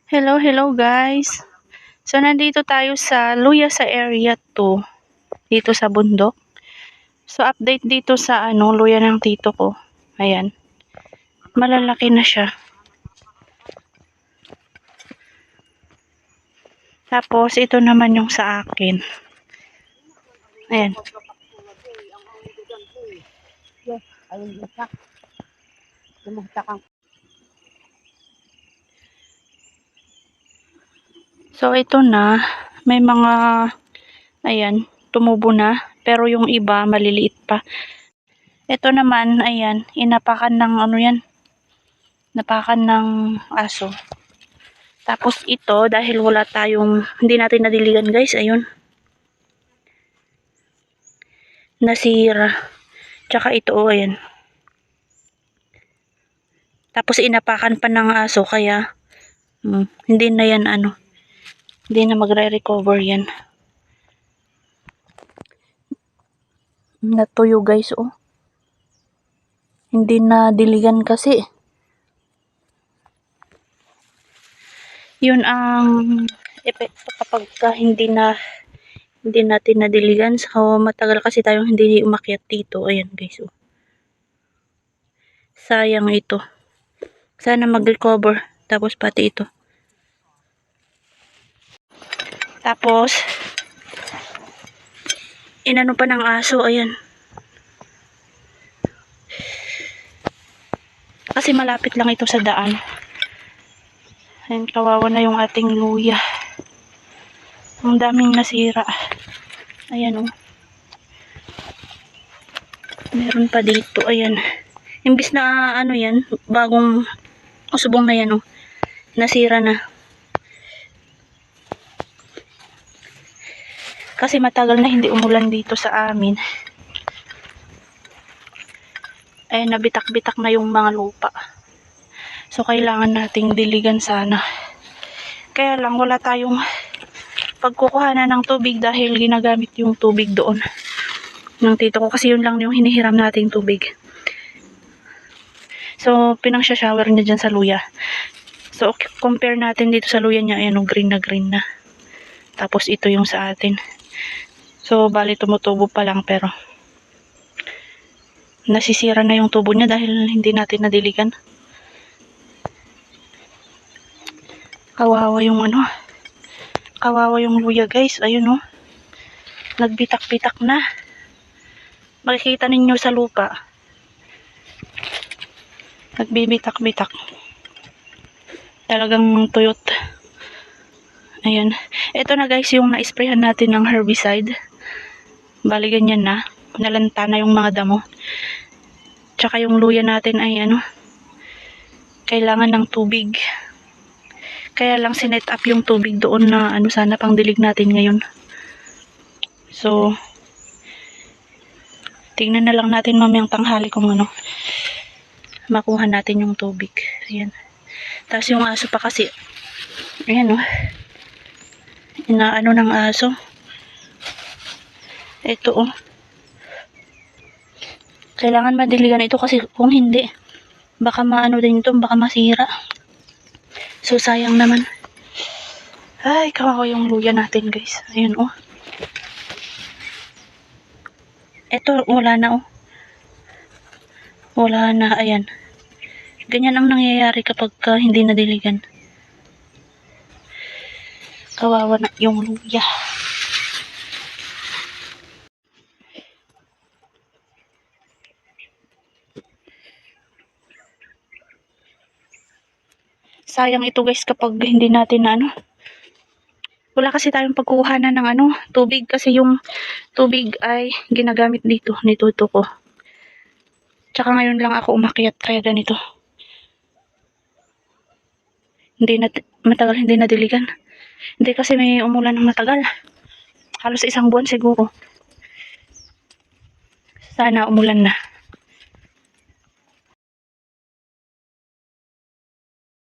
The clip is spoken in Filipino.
Hello, hello guys. So nandito tayo sa Luya sa area 2 dito sa bundok. So update dito sa luya ng tito ko. Ayan. Malalaki na siya. Tapos ito naman yung sa akin. Ayan. So ito na, may mga ayan, tumubo na, pero yung iba maliliit pa. Ito naman, ayan, inapakan ng yan, napakan ng aso. Tapos ito, dahil wala tayong, hindi natin nadiligan guys, ayun. Nasira. Tsaka ito, ayan. Tapos inapakan pa ng aso, kaya hindi na yan hindi na magre-recover yan. Natuyo guys, oh. Hindi na diligan kasi. Yun ang epekto kapag hindi natin nadiligan. So matagal kasi tayong hindi umakyat dito. Ayan guys, oh. Sayang ito. Sana mag-recover. Tapos pati ito. Tapos inano pa ng aso, ayan. Kasi malapit lang ito sa daan. Ayan, kawawa na yung ating luya. Ang daming nasira. Ayan, oh. Meron pa dito, ayan. Imbis na yan, bagong usubong na yan, oh. Nasira na. Kasi matagal na hindi umulan dito sa amin. Ay nabitak-bitak na yung mga lupa. So kailangan nating diligan sana. Kaya lang wala tayong pagkukuhanan ng tubig dahil ginagamit yung tubig doon ng tito ko, kasi yun lang yung hinihiram nating tubig. So pinang-shower niya dyan sa luya. So compare natin dito sa luya niya, ayan, green na green na. Tapos ito yung sa atin. So bali tumutubo pa lang, pero nasisira na yung tubo niya dahil hindi natin nadiligan. Kawawa yung kawawa yung luya guys. Ayun, oh. Nagbitak-bitak na. Makikita ninyo sa lupa. Nagbibitak-bitak. Talagang tuyot. Ayan. Ito na guys yung na-sprayhan natin ng herbicide. Bali ganyan na. Nalanta na yung mga damo. Tsaka yung luya natin ay kailangan ng tubig. Kaya lang sinet up yung tubig doon na sana pang dilig natin ngayon. So tingnan na lang natin mamayang tanghali kung makuha natin yung tubig. Ayan. Tapos yung aso pa kasi, ayan, oh. Inaano ng aso. Ito, oh. Kailangan madiligan ito kasi kung hindi, baka din ito, baka masira. So sayang naman. Ay, kawawa yung luya natin guys. Ayun, oh. Ito, wala na, oh. Wala na, ayan. Ganyan ang nangyayari kapag hindi nadiligan. Kawawa na yung luya. Sayang ito guys kapag hindi natin wala kasi tayong pagkukuhanan ng tubig, kasi yung tubig ay ginagamit dito ni tuto ko. Tsaka ngayon lang ako umakyat kaya ganito. Matagal hindi nadiligan. Hindi kasi may umulan ng matagal. Halos isang buwan siguro. Sana umulan na.